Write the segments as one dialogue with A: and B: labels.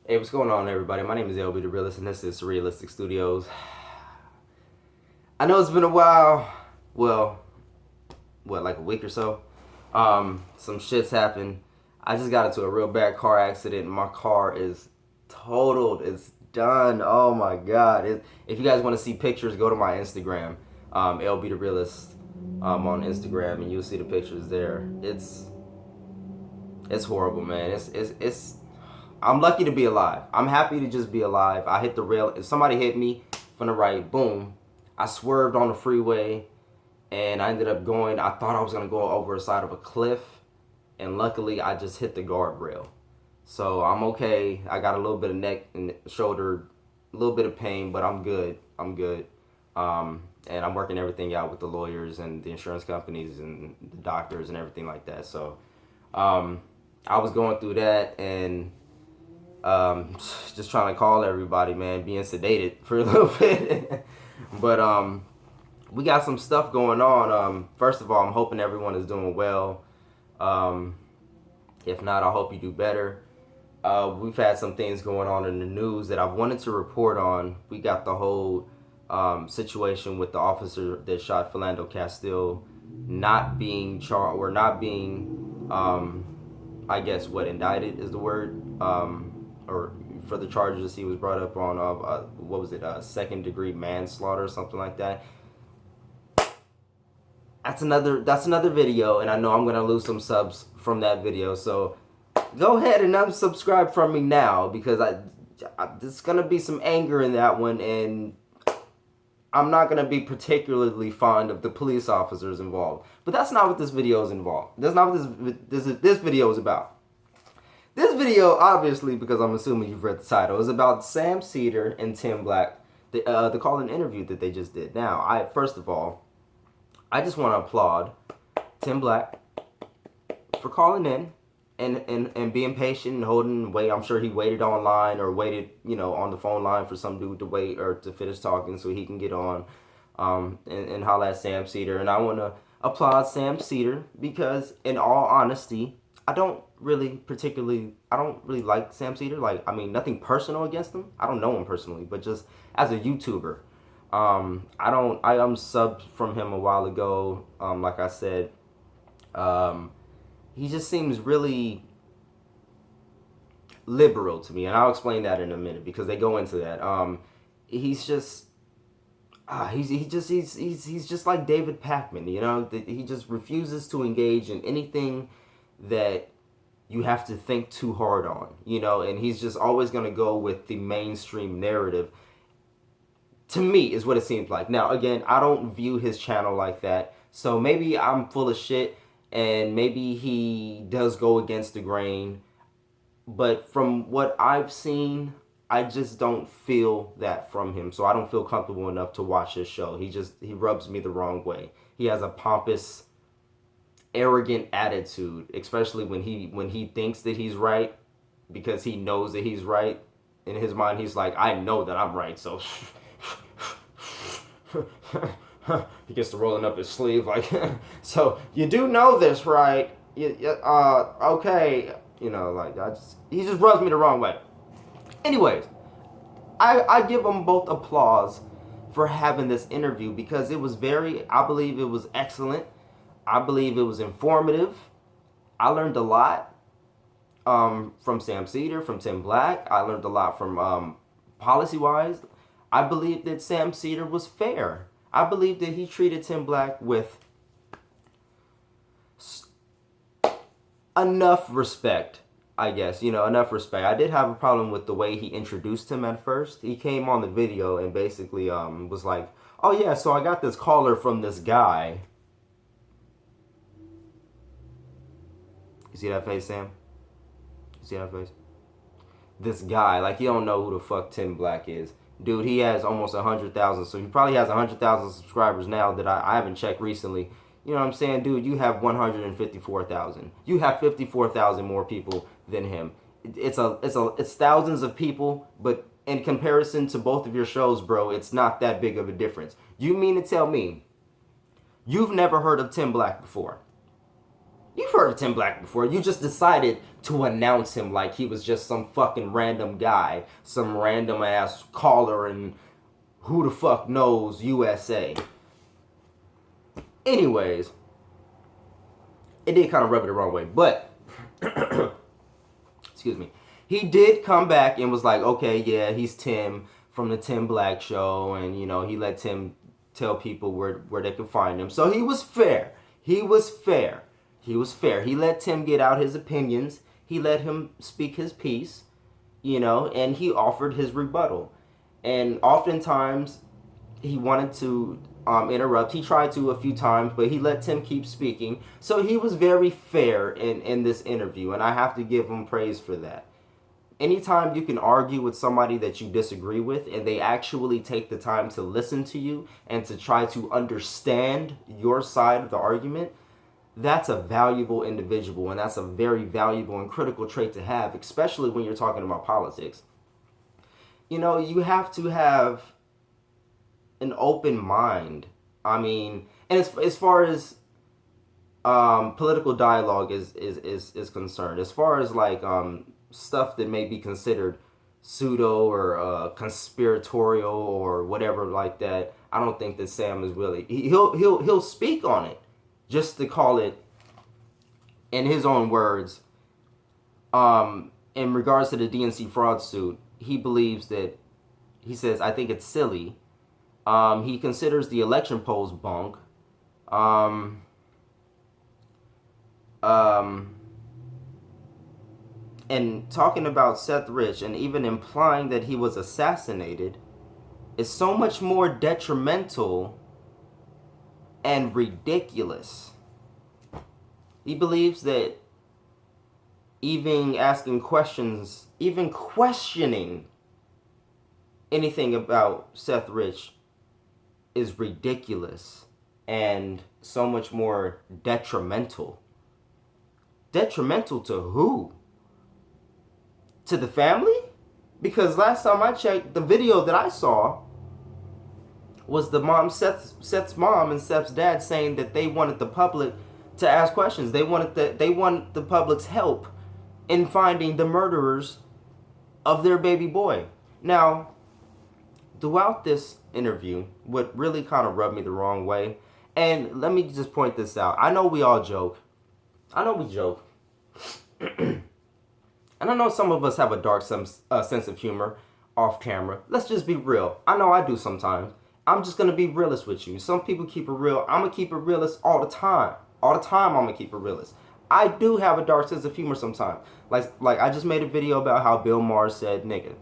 A: Hey, what's going on, everybody? My name is Lbtharealist, and this is Realistic Studios. I know it's been a while. Well, like a week or so? Some shit's happened. I just got into a real bad car accident, and my car is totaled. It's done. Oh my god! If you guys want to see pictures, go to my Instagram, Lbtharealist, on Instagram, and you'll see the pictures there. It's horrible, man. It's I'm lucky to be alive. I'm happy to just be alive. I hit the rail. If somebody hit me from the right, boom. I swerved on the freeway, and I ended up going. I thought I was gonna go over the side of a cliff, and luckily I just hit the guardrail. So I'm okay. I got a little bit of neck and shoulder, a little bit of pain, but I'm good. I'm good. And I'm working everything out with the lawyers and the insurance companies and the doctors and everything like that. So I was going through that and just trying to call everybody, man, being sedated for a little bit. But we got some stuff going on. First of all, I'm hoping everyone is doing well. If not, I hope you do better. We've had some things going on in the news that I wanted to report on. We got the whole situation with the officer that shot Philando Castile not being charged, or not being, I guess what indicted is the word, or for the charges he was brought up on, what was it, second degree manslaughter or something like that. That's another video, and I know I'm gonna lose some subs from that video. So go ahead and unsubscribe from me now, because there's gonna be some anger in that one, and I'm not gonna be particularly fond of the police officers involved. But that's not what this video is involved. That's not what this video is about. This video, obviously, because I'm assuming you've read the title, is about Sam Seder and Tim Black, the call-in interview that they just did. Now, first of all, I just want to applaud Tim Black for calling in and being patient and holding wait. I'm sure he waited online or waited, on the phone line for some dude to wait or to finish talking so he can get on and holler at Sam Seder. And I want to applaud Sam Seder because, in all honesty, I don't really like Sam Seder. Like, I mean, nothing personal against him. I don't know him personally, but just as a YouTuber. I unsubbed from him a while ago. Like I said, he just seems really liberal to me, and I'll explain that in a minute because they go into that. He's just he's just like David Pakman, he just refuses to engage in anything that you have to think too hard on, and he's just always going to go with the mainstream narrative. To me, is what it seems like. Now, again, I don't view his channel like that, so maybe I'm full of shit, and maybe he does go against the grain, but from what I've seen, I just don't feel that from him, so I don't feel comfortable enough to watch his show. He rubs me the wrong way. He has a pompous, arrogant attitude, especially when he thinks that he's right, because he knows that he's right. In his mind, he's like, I know that I'm right, so he gets to rolling up his sleeve like, so you do know this, right? Okay, he just rubs me the wrong way. Anyways, I give them both applause for having this interview because it was I believe it was excellent. I believe it was informative. I learned a lot from Sam Seder, from Tim Black. I learned a lot from policy-wise. I believe that Sam Seder was fair. I believe that he treated Tim Black with enough respect, I guess. Enough respect. I did have a problem with the way he introduced him at first. He came on the video and basically was like, oh yeah, so I got this caller from this guy. You see that face, Sam? You see that face? This guy, like, you don't know who the fuck Tim Black is. Dude, he has almost 100,000, so he probably has 100,000 subscribers now that I haven't checked recently. You know what I'm saying? Dude, you have 154,000. You have 54,000 more people than him. It's thousands of people, but in comparison to both of your shows, bro, it's not that big of a difference. You mean to tell me you've never heard of Tim Black before? You've heard of Tim Black before. You just decided to announce him like he was just some fucking random guy, some random ass caller and who the fuck knows USA. Anyways, it did kind of rub it the wrong way, but excuse me. He did come back and was like, okay, yeah, he's Tim from the Tim Black Show, and you know, he let Tim tell people where they could find him. So he was fair. He was fair. He was fair. He let Tim get out his opinions. He let him speak his piece, you know, and he offered his rebuttal. And oftentimes he wanted to interrupt. He tried to a few times, but he let Tim keep speaking. So he was very fair in this interview, and I have to give him praise for that. Anytime you can argue with somebody that you disagree with and they actually take the time to listen to you and to try to understand your side of the argument, that's a valuable individual, and that's a very valuable and critical trait to have, especially when you're talking about politics. You know, you have to have an open mind. I mean, and as far as political dialogue is concerned, as far as like stuff that may be considered pseudo or conspiratorial or whatever like that, I don't think that Sam is really, he'll speak on it, just to call it, in his own words, in regards to the DNC fraud suit, he believes that, he says, I think it's silly. He considers the election polls bunk. And talking about SethRich and even implying that he was assassinated is so much more detrimental and ridiculous. He believes that even asking questions, even questioning anything about SethRich is ridiculous and so much more detrimental. Detrimental to who? To the family? Because last time I checked, the video that I saw was the mom, Seth's mom and Seth's dad saying that they wanted the public to ask questions. They wanted the public's help in finding the murderers of their baby boy. Now, throughout this interview, what really kind of rubbed me the wrong way, and let me just point this out. I know we all joke. I know we joke. And I know some of us have a dark sense of humor off camera. Let's just be real. I know I do sometimes. I'm just going to be realist with you. Some people keep it real. I'm going to keep it realist all the time. All the time I'm going to keep it realist. I do have a dark sense of humor sometimes. Like I just made a video about how Bill Maher said nigga.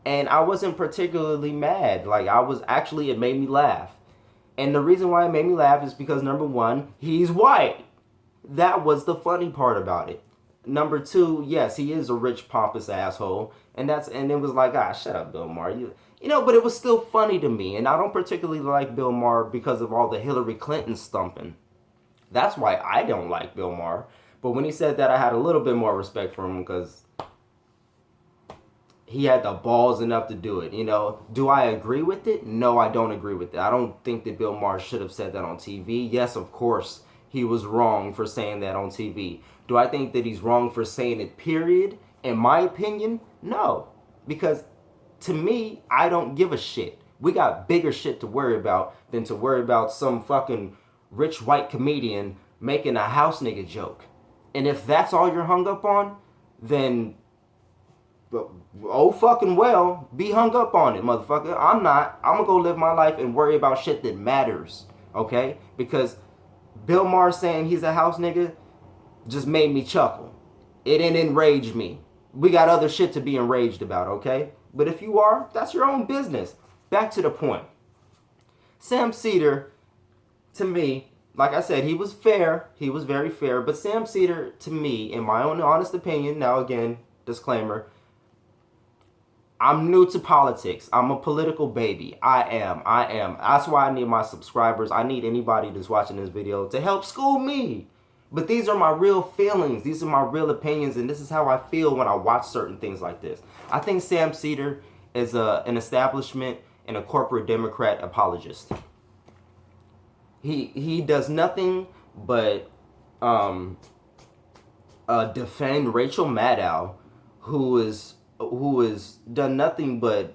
A: And I wasn't particularly mad. Like I was actually, it made me laugh. And the reason why it made me laugh is because number one, he's white. That was the funny part about it. Number two, yes, he is a rich, pompous asshole. And it was like, shut up, Bill Maher. You know, but it was still funny to me. And I don't particularly like Bill Maher because of all the Hillary Clinton stumping. That's why I don't like Bill Maher. But when he said that, I had a little bit more respect for him because he had the balls enough to do it. You know, do I agree with it? No, I don't agree with it. I don't think that Bill Maher should have said that on TV. Yes, of course, he was wrong for saying that on TV. Do I think that he's wrong for saying it, period? In my opinion, no. Because to me, I don't give a shit. We got bigger shit to worry about than to worry about some fucking rich white comedian making a house nigga joke. And if that's all you're hung up on, then oh fucking well, be hung up on it, motherfucker. I'm not. I'm gonna go live my life and worry about shit that matters, okay? Because Bill Maher saying he's a house nigga just made me chuckle. It didn't enrage me. We got other shit to be enraged about, okay? But if you are, that's your own business. Back to the point. Sam Seder, to me, like I said, he was fair. He was very fair. But Sam Seder, to me, in my own honest opinion, now again, disclaimer, I'm new to politics. I'm a political baby. I am. That's why I need my subscribers. I need anybody that's watching this video to help school me. But these are my real feelings. These are my real opinions. And this is how I feel when I watch certain things like this. I think Sam Seder is an establishment and a corporate Democrat apologist. He does nothing but defend Rachel Maddow, who is done nothing but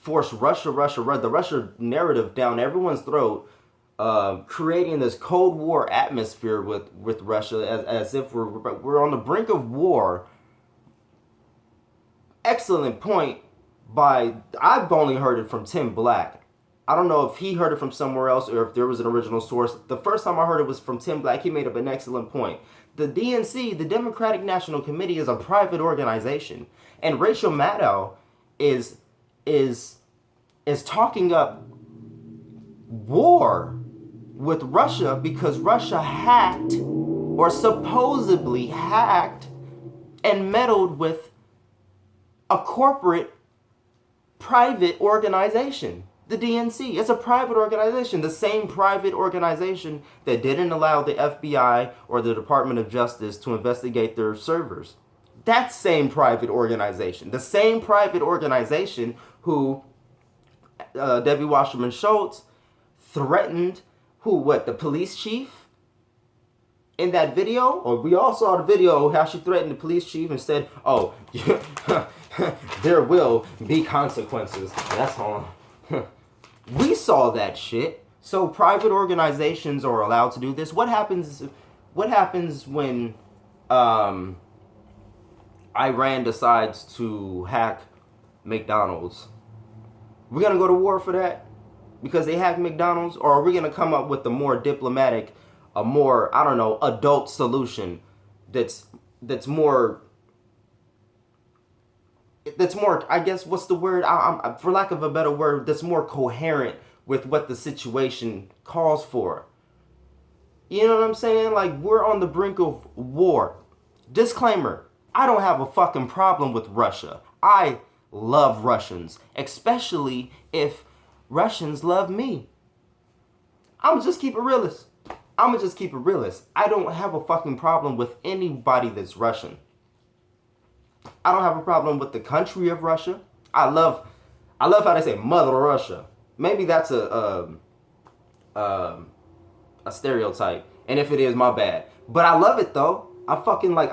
A: force the Russia narrative down everyone's throat, creating this Cold War atmosphere with Russia as if we're on the brink of war. Excellent point by, I've only heard it from Tim Black. I don't know if he heard it from somewhere else or if there was an original source. The first time I heard it was from Tim Black. He made up an excellent point. The DNC, the Democratic National Committee, is a private organization, and Rachel Maddow is talking up war with Russia because Russia hacked, or supposedly hacked, and meddled with a corporate private organization. The DNC, it's a private organization, the same private organization that didn't allow the FBI or the Department of Justice to investigate their servers. That same private organization, the same private organization who Debbie Wasserman Schultz threatened, the police chief in that video? Or we all saw the video how she threatened the police chief and said, oh, there will be consequences. That's all. We saw that shit. So private organizations are allowed to do this. What happens when Iran decides to hack McDonald's? We're gonna go to war for that because they hacked McDonald's, or are we gonna come up with a more diplomatic, a more, I don't know, adult solution that's more, I guess, what's the word? For lack of a better word, that's more coherent with what the situation calls for. You know what I'm saying? Like, we're on the brink of war. Disclaimer, I don't have a fucking problem with Russia. I love Russians, especially if Russians love me. I'ma just keep it realist. I don't have a fucking problem with anybody that's Russian. I don't have a problem with the country of Russia. I love how they say Mother Russia. Maybe that's a stereotype, and if it is, my bad. But I love it though. I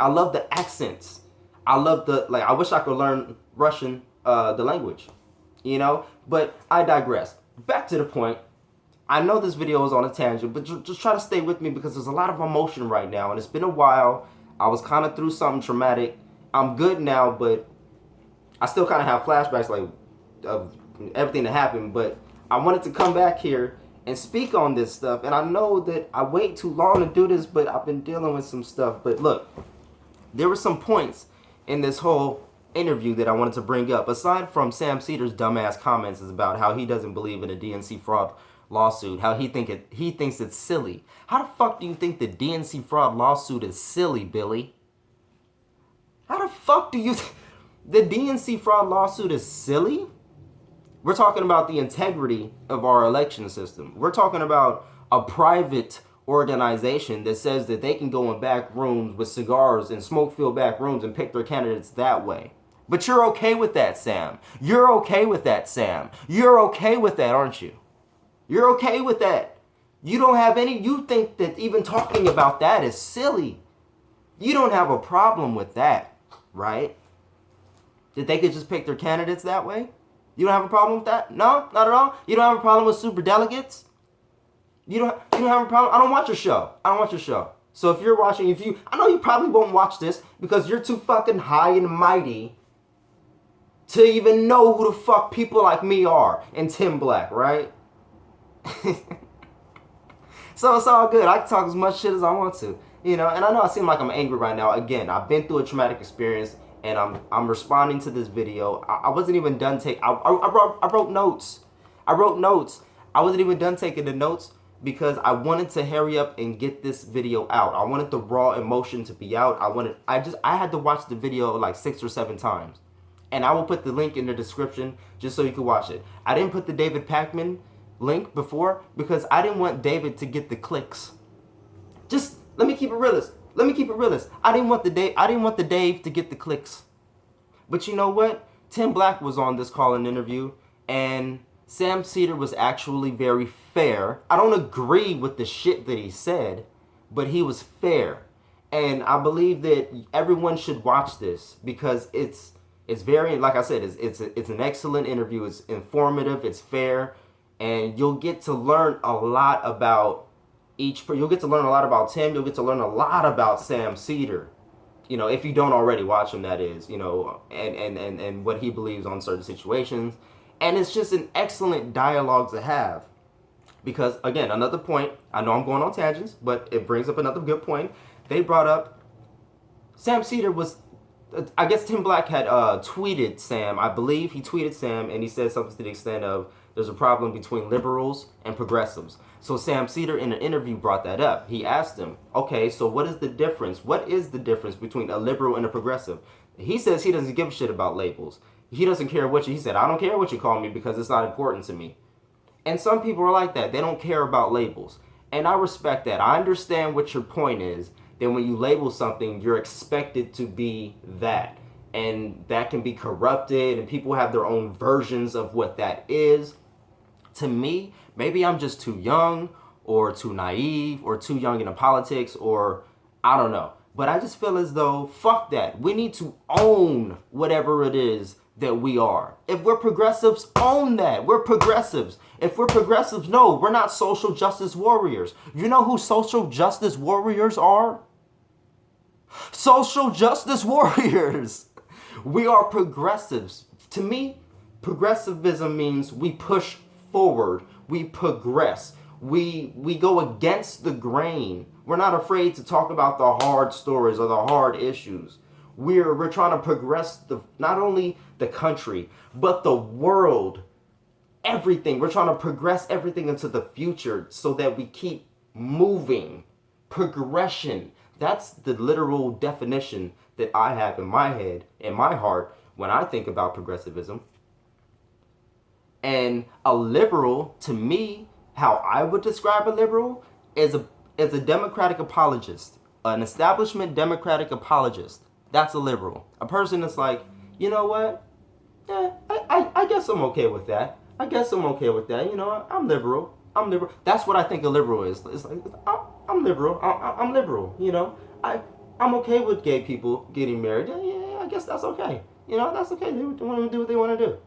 A: love the accents. I wish I could learn Russian, the language, you know. But I digress. Back to the point. I know this video is on a tangent, but just try to stay with me because there's a lot of emotion right now, and it's been a while. I was kind of through something traumatic. I'm good now, but I still kind of have flashbacks of everything that happened. But I wanted to come back here and speak on this stuff. And I know that I wait too long to do this, but I've been dealing with some stuff. But look, there were some points in this whole interview that I wanted to bring up. Aside from Sam Seder's dumbass comments about how he doesn't believe in a DNC fraud lawsuit, how he thinks it's silly. How the fuck do you think the DNC fraud lawsuit is silly, Billy? How the fuck do you the DNC fraud lawsuit is silly? We're talking about the integrity of our election system. We're talking about a private organization that says that they can go in back rooms with cigars and smoke-filled back rooms and pick their candidates that way. But you're okay with that, Sam. You're okay with that, Sam. You're okay with that, aren't you? You're okay with that. You think that even talking about that is silly. You don't have a problem with that. Right? That they could just pick their candidates that way? You don't have a problem with that? No, not at all. You don't have a problem with super delegates? You don't have a problem? I don't watch your show. So if you're watching, I know you probably won't watch this because you're too fucking high and mighty to even know who the fuck people like me are and Tim Black, right? So it's all good. I can talk as much shit as I want to. You know, and I know I seem like I'm angry right now. Again, I've been through a traumatic experience, and I'm responding to this video. I wasn't even done I wrote notes. I wasn't even done taking the notes because I wanted to hurry up and get this video out. I wanted the raw emotion to be out. I had to watch the video like 6 or 7 times, and I will put the link in the description just so you can watch it. I didn't put the David Pakman link before because I didn't want David to get the clicks. Just let me keep it realist. I didn't want the Dave to get the clicks. But you know what? Tim Black was on this call-in interview, and Sam Seder was actually very fair. I don't agree with the shit that he said, but he was fair. And I believe that everyone should watch this because it's very, like I said, it's an excellent interview. It's informative, it's fair, and you'll get to learn a lot about you'll get to learn a lot about Tim, you'll get to learn a lot about Sam Seder. You know, if you don't already watch him, that is, you know, and what he believes on certain situations. And it's just an excellent dialogue to have. Because, again, another point, I know I'm going on tangents, but it brings up another good point. They brought up Sam Seder was, I guess Tim Black had tweeted Sam. I believe he tweeted Sam, and he said something to the extent of, there's a problem between liberals and progressives. So Sam Seder in an interview brought that up. He asked him, okay, so what is the difference? What is the difference between a liberal and a progressive? He says he doesn't give a shit about labels. He doesn't care what he said, I don't care what you call me because it's not important to me. And some people are like that. They don't care about labels. And I respect that. I understand what your point is. That when you label something, you're expected to be that. And that can be corrupted, and people have their own versions of what that is. To me, maybe I'm just too young, or too naive, or too young into politics, or I don't know. But I just feel as though, fuck that. We need to own whatever it is that we are. If we're progressives, own that. We're progressives. If we're progressives, no, we're not social justice warriors. You know who social justice warriors are? Social justice warriors. We are progressives. To me, progressivism means we push forward. We progress. We go against the grain. We're not afraid to talk about the hard stories or the hard issues. We're trying to progress not only the country, but the world. Everything. We're trying to progress everything into the future so that we keep moving. Progression. That's the literal definition that I have in my head, in my heart, when I think about progressivism. And a liberal, to me, how I would describe a liberal, is a democratic apologist. An establishment democratic apologist. That's a liberal. A person that's like, you know what? I guess I'm okay with that. I guess I'm okay with that. You know, I'm liberal. I'm liberal. That's what I think a liberal is. It's like, I'm liberal. I'm liberal. You know, I'm okay with gay people getting married. Yeah, I guess that's okay. You know, that's okay. They want to do what they want to do.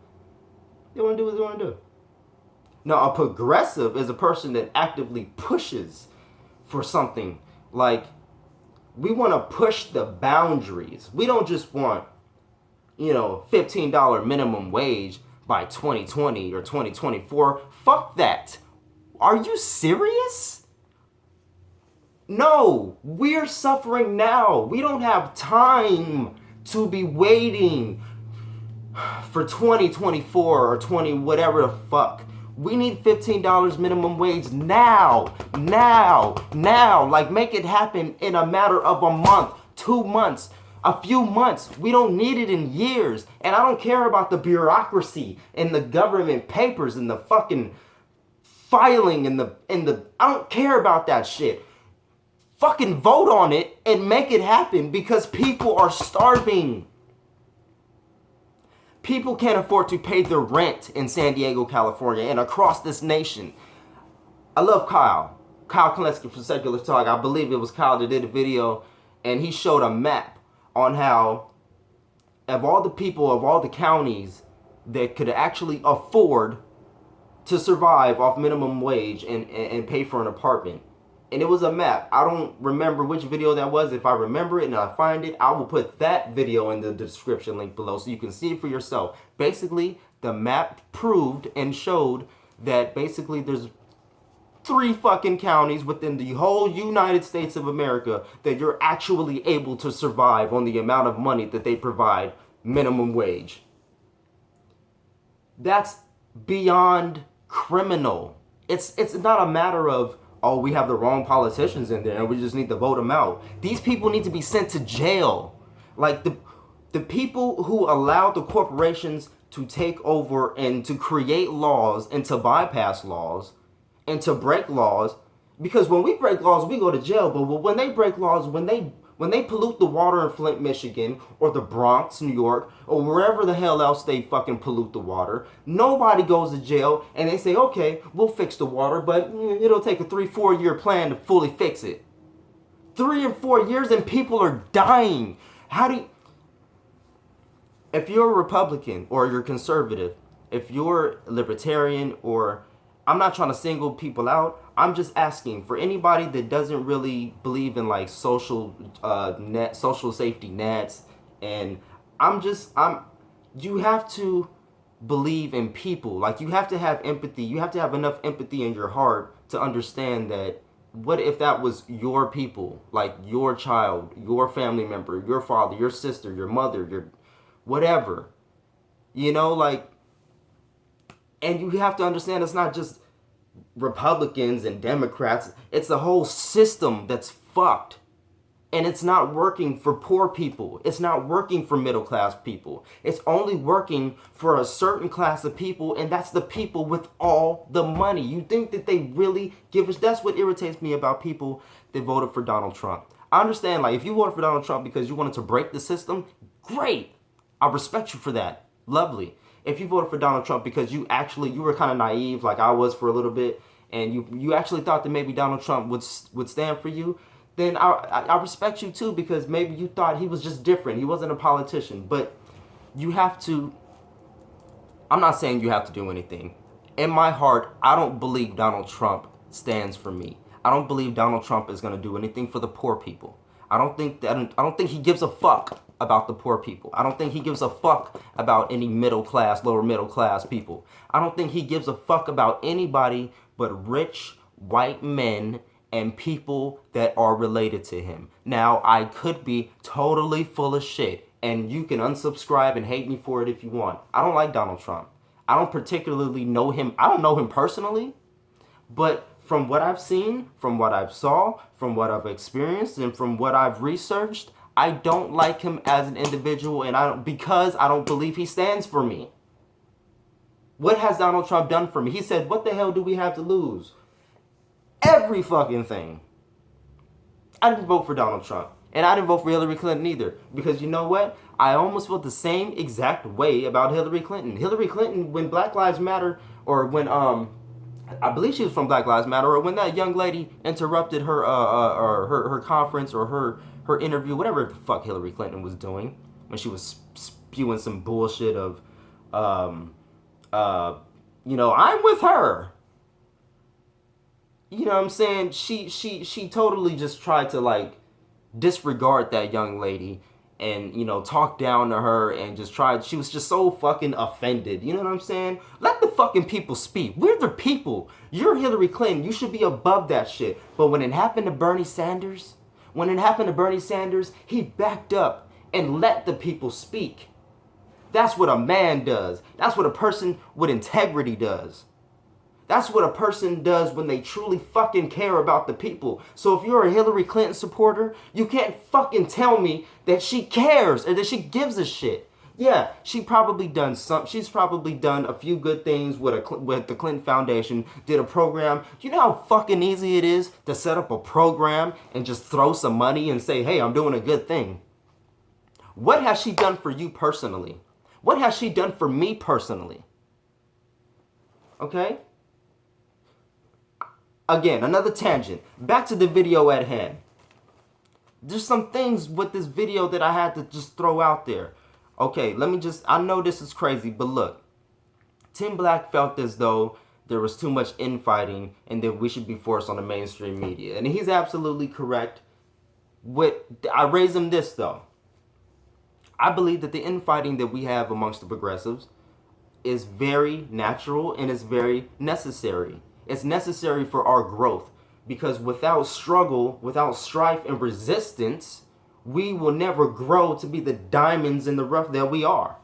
A: They want to do what they want to do. Now, a progressive is a person that actively pushes for something. Like, we want to push the boundaries. We don't just want, you know, $15 minimum wage by 2020 or 2024. Fuck that. Are you serious? No, we're suffering now. We don't have time to be waiting for 2024 or 20 whatever the fuck. We need $15 minimum wage now. Like, make it happen in a matter of a month, 2 months, a few months. We don't need it in years. And I don't care about the bureaucracy and the government papers and the fucking filing and the I don't care about that shit. Fucking vote on it and make it happen because people are starving. People can't afford to pay their rent in San Diego, California, and across this nation. I love Kyle Kalinske from Secular Talk. I believe it was Kyle that did a video, and he showed a map on how, of all the people, of all the counties that could actually afford to survive off minimum wage and pay for an apartment. And it was a map. I don't remember which video that was. If I remember it and I find it, I will put that video in the description link below so you can see it for yourself. Basically, the map proved and showed that basically there's 3 fucking counties within the whole United States of America that you're actually able to survive on the amount of money that they provide minimum wage. That's beyond criminal. It's not a matter of, oh, we have the wrong politicians in there and we just need to vote them out. These people need to be sent to jail. Like, the people who allowed the corporations to take over and to create laws and to bypass laws and to break laws, because when we break laws, we go to jail. But when they break laws, when they pollute the water in Flint, Michigan, or the Bronx, New York, or wherever the hell else they fucking pollute the water, nobody goes to jail, and they say, okay, we'll fix the water, but it'll take a 3-4 year plan to fully fix it. 3 and 4 years and people are dying. How do you, if you're a Republican or you're conservative, if you're libertarian, or I'm not trying to single people out, I'm just asking for anybody that doesn't really believe in like social safety nets, and you have to believe in people. Like, you have to have empathy. You have to have enough empathy in your heart to understand that what if that was your people, like your child, your family member, your father, your sister, your mother, your whatever, like, and you have to understand it's not just Republicans and Democrats. It's a whole system that's fucked. And it's not working for poor people. It's not working for middle class people. It's only working for a certain class of people, and that's the people with all the money. You think that they really give us... That's what irritates me about people that voted for Donald Trump. I understand, like, if you voted for Donald Trump because you wanted to break the system, great. I respect you for that. Lovely. If you voted for Donald Trump because you were kind of naive, like I was for a little bit, and you actually thought that maybe Donald Trump would stand for you, then I respect you too, because maybe you thought he was just different. He wasn't a politician. But you have to... I'm not saying you have to do anything. In my heart, I don't believe Donald Trump stands for me. I don't believe Donald Trump is going to do anything for the poor people. I don't think he gives a fuck about the poor people. I don't think he gives a fuck about any middle class, lower middle class people. I don't think he gives a fuck about anybody but rich white men and people that are related to him. Now, I could be totally full of shit, and you can unsubscribe and hate me for it if you want. I don't like Donald Trump. I don't particularly know him. I don't know him personally, but from what I've seen, from what I've saw, from what I've experienced, and from what I've researched, I don't like him as an individual, and because I don't believe he stands for me. What has Donald Trump done for me? He said, what the hell do we have to lose? Every fucking thing. I didn't vote for Donald Trump. And I didn't vote for Hillary Clinton either. Because you know what? I almost felt the same exact way about Hillary Clinton. Hillary Clinton, when Black Lives Matter, or when, I believe she was from Black Lives Matter, or when that young lady interrupted her conference, or her interview, whatever the fuck Hillary Clinton was doing, when she was spewing some bullshit of, I'm with her. You know what I'm saying? She totally just tried to, like, disregard that young lady and, talk down to her, and she was just so fucking offended. You know what I'm saying? Let the fucking people speak. We're the people. You're Hillary Clinton. You should be above that shit. But when it happened to Bernie Sanders, he backed up and let the people speak. That's what a man does. That's what a person with integrity does. That's what a person does when they truly fucking care about the people. So if you're a Hillary Clinton supporter, you can't fucking tell me that she cares or that she gives a shit. Yeah, she's probably done a few good things with the Clinton Foundation, did a program. You know how fucking easy it is to set up a program and just throw some money and say, hey, I'm doing a good thing. What has she done for you personally? What has she done for me personally? Okay? Again, another tangent. Back to the video at hand. There's some things with this video that I had to just throw out there. Okay, I know this is crazy, but look. Tim Black felt as though there was too much infighting and that we should be forced on the mainstream media. And he's absolutely correct. I raise him this, though. I believe that the infighting that we have amongst the progressives is very natural and is very necessary. It's necessary for our growth, because without struggle, without strife and resistance, we will never grow to be the diamonds in the rough that we are.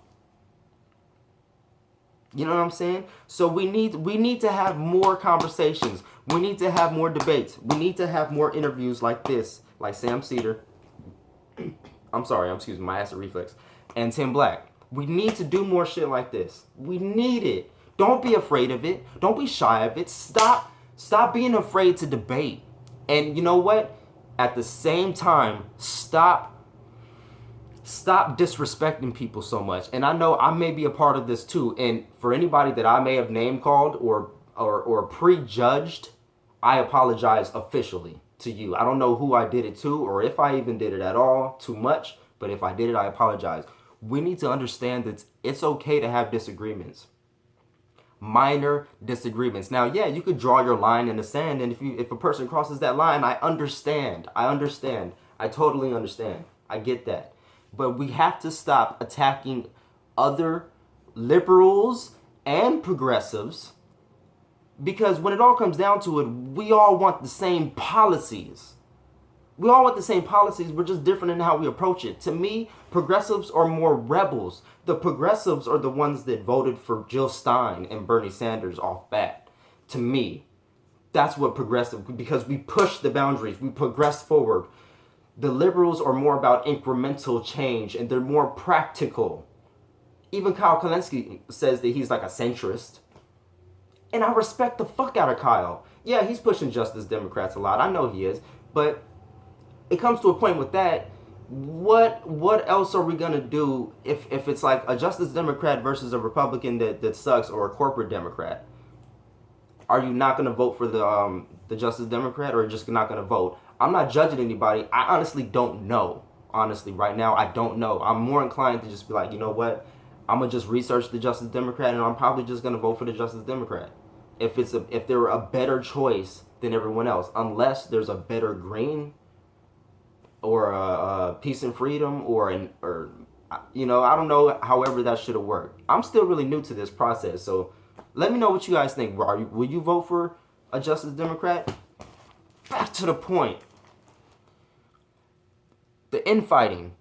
A: You know what I'm saying? So we need to have more conversations. We need to have more debates. We need to have more interviews like this, like Sam Seder. Excuse me, my acid reflex. And Tim Black. We need to do more shit like this. We need it. Don't be afraid of it. Don't be shy of it. Stop being afraid to debate. And you know what? At the same time, stop disrespecting people so much. And I know I may be a part of this too. And for anybody that I may have name called or prejudged, I apologize officially. to you. I don't know who I did it to or if I even did it at all too much, but if I did it, I apologize. We need to understand that it's okay to have disagreements. Minor disagreements. Now, yeah, you could draw your line in the sand, and if a person crosses that line, I understand. I totally understand. I get that. But we have to stop attacking other liberals and progressives, because when it all comes down to it, we all want the same policies. We're just different in how we approach it. To me, progressives are more rebels. The progressives are the ones that voted for Jill Stein and Bernie Sanders off bat. To me, that's what progressive, because we push the boundaries, we progress forward. The liberals are more about incremental change, and they're more practical. Even Kyle Kalinske says that he's like a centrist. And I respect the fuck out of Kyle. Yeah, he's pushing Justice Democrats a lot. I know he is. But it comes to a point with that, what else are we going to do if it's like a Justice Democrat versus a Republican that sucks, or a corporate Democrat? Are you not going to vote for the Justice Democrat, or just not going to vote? I'm not judging anybody. I honestly don't know. Honestly, right now, I don't know. I'm more inclined to just be like, you know what? I'm going to just research the Justice Democrat, and I'm probably just going to vote for the Justice Democrat. If they're a better choice than everyone else, unless there's a better green, or a peace and freedom, or I don't know, however that should have worked. I'm still really new to this process, so let me know what you guys think. Will you vote for a Justice Democrat? Back to the point. The infighting,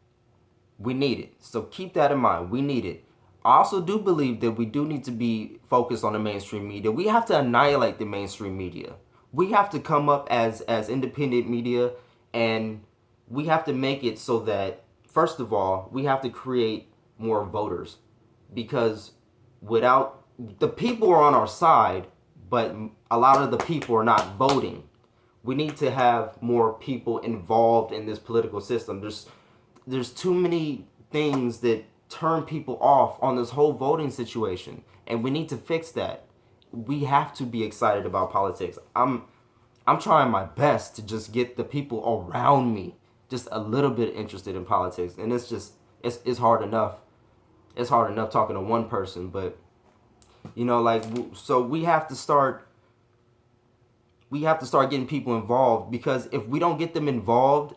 A: we need it. So keep that in mind. We need it. I also do believe that we do need to be focused on the mainstream media. We have to annihilate the mainstream media. We have to come up as independent media, and we have to make it so that, first of all, we have to create more voters, because without, the people are on our side, but a lot of the people are not voting. We need to have more people involved in this political system. There's too many things that turn people off on this whole voting situation, and we need to fix that. We have to be excited about politics. I'm trying my best to just get the people around me just a little bit interested in politics, and it's hard enough. It's hard enough talking to one person, but so we have to start getting people involved, because if we don't get them involved,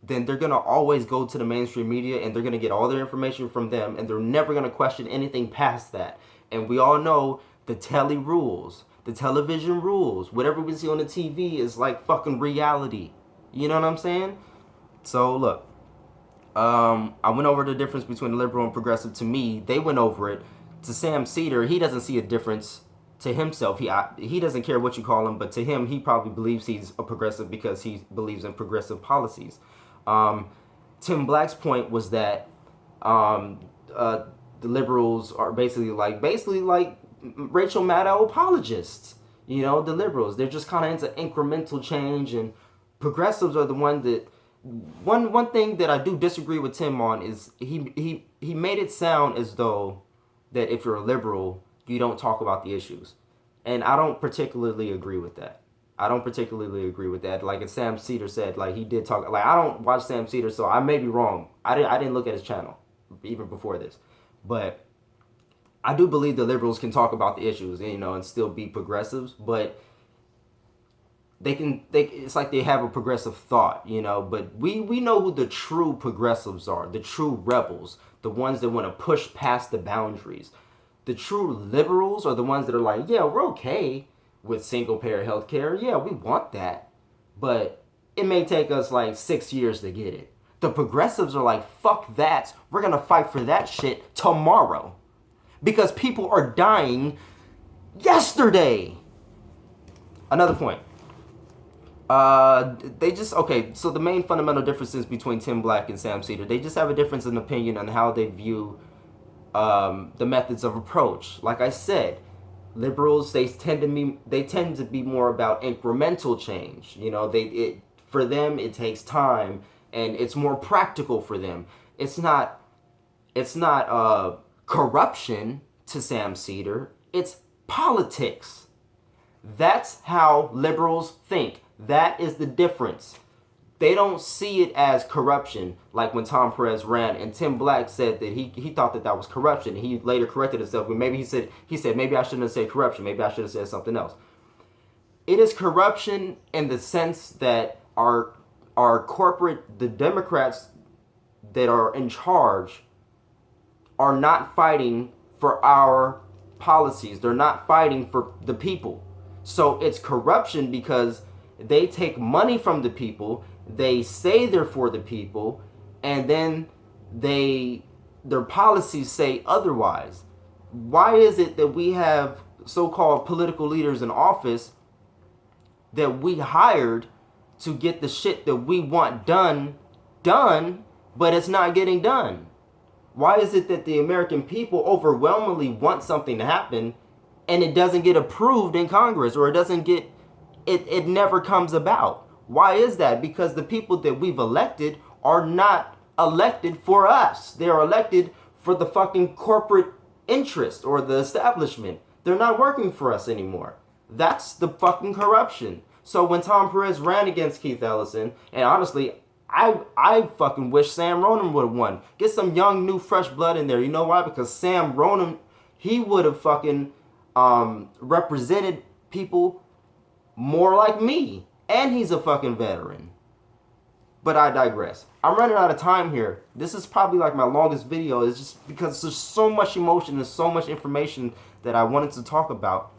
A: then they're going to always go to the mainstream media, and they're going to get all their information from them, and they're never going to question anything past that. And we all know the telly rules, the television rules. Whatever we see on the TV is like fucking reality. You know what I'm saying? So look, I went over the difference between liberal and progressive. To me, they went over it. To Sam Seder, he doesn't see a difference. To himself, he doesn't care what you call him, but to him, he probably believes he's a progressive because he believes in progressive policies. Tim Black's point was that the liberals are basically like Rachel Maddow apologists. The liberals, they're just kind of into incremental change, and progressives are the one that. One thing that I do disagree with Tim on is he made it sound as though that if you're a liberal, you don't talk about the issues. And I don't particularly agree with that. Like as Sam Seder said, like he did talk, like I don't watch Sam Seder, so I may be wrong. I didn't look at his channel even before this. But I do believe the liberals can talk about the issues, and still be progressives, but it's like they have a progressive thought, but we know who the true progressives are, the true rebels, the ones that want to push past the boundaries. The true liberals are the ones that are like, yeah, we're okay with single-payer health care. Yeah, we want that, but it may take us like 6 years to get it. The progressives are like, fuck that. We're going to fight for that shit tomorrow, because people are dying yesterday. Another point. So the main fundamental differences between Tim Black and Sam Seder, they just have a difference in opinion on how they view the methods of approach. Like I said, liberals, they tend to be more about incremental change. For them, it takes time, and it's more practical for them. It's not corruption to Sam Seder. It's politics. That's how liberals think. That is the difference. They don't see it as corruption, like when Tom Perez ran and Tim Black said that he thought that was corruption. He later corrected himself. Maybe he said maybe I shouldn't have said corruption. Maybe I should have said something else. It is corruption in the sense that our corporate, the Democrats that are in charge, are not fighting for our policies. They're not fighting for the people. So it's corruption because they take money from the people. They say they're for the people, and then their policies say otherwise. Why is it that we have so-called political leaders in office that we hired to get the shit that we want done, but it's not getting done? Why is it that the American people overwhelmingly want something to happen and it doesn't get approved in Congress, or it never comes about? Why is that? Because the people that we've elected are not elected for us. They're elected for the fucking corporate interest or the establishment. They're not working for us anymore. That's the fucking corruption. So when Tom Perez ran against Keith Ellison, and honestly, I fucking wish Sam Ronan would have won. Get some young, new, fresh blood in there. You know why? Because Sam Ronan, he would have fucking represented people more like me. And he's a fucking veteran. But I digress. I'm running out of time here. This is probably like my longest video. It's just because there's so much emotion and so much information that I wanted to talk about.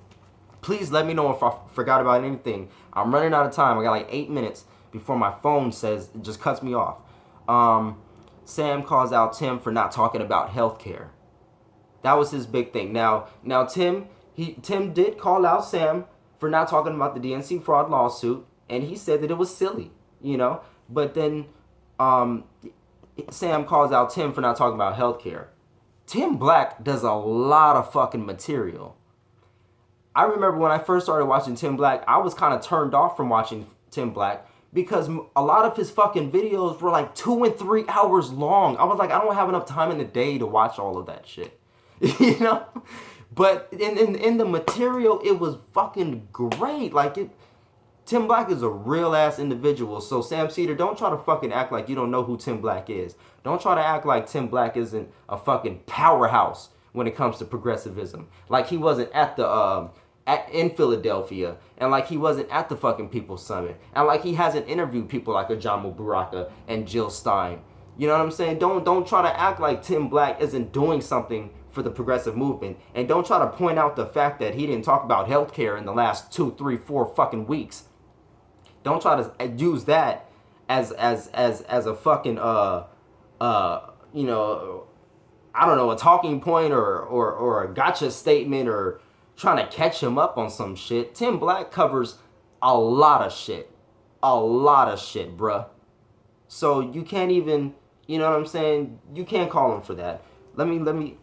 A: Please let me know if I forgot about anything. I'm running out of time. I got like 8 minutes before my phone says it just cuts me off. Sam calls out Tim for not talking about healthcare. That was his big thing. Now Tim did call out Sam for not talking about the DNC fraud lawsuit, and he said that it was silly, you know. But then Sam calls out Tim for not talking about healthcare. Tim Black does a lot of fucking material. I remember when I first started watching Tim Black, I was kind of turned off from watching Tim Black because a lot of his fucking videos were like 2 and 3 hours long. I was like, I don't have enough time in the day to watch all of that shit, you know. But in the material, it was fucking great. Tim Black is a real ass individual. So Sam Seder, don't try to fucking act like you don't know who Tim Black is. Don't try to act like Tim Black isn't a fucking powerhouse when it comes to progressivism. Like he wasn't at in Philadelphia, and like he wasn't at the fucking People's Summit, and like he hasn't interviewed people like Ajamu Baraka and Jill Stein. You know what I'm saying? Don't try to act like Tim Black isn't doing something for the progressive movement, and don't try to point out the fact that he didn't talk about healthcare in the last 2, 3, 4 fucking weeks. Don't try to use that as a fucking you know, I don't know, a talking point or a gotcha statement or trying to catch him up on some shit. Tim Black covers a lot of shit, bruh. So you can't even, you know what I'm saying? You can't call him for that. Let me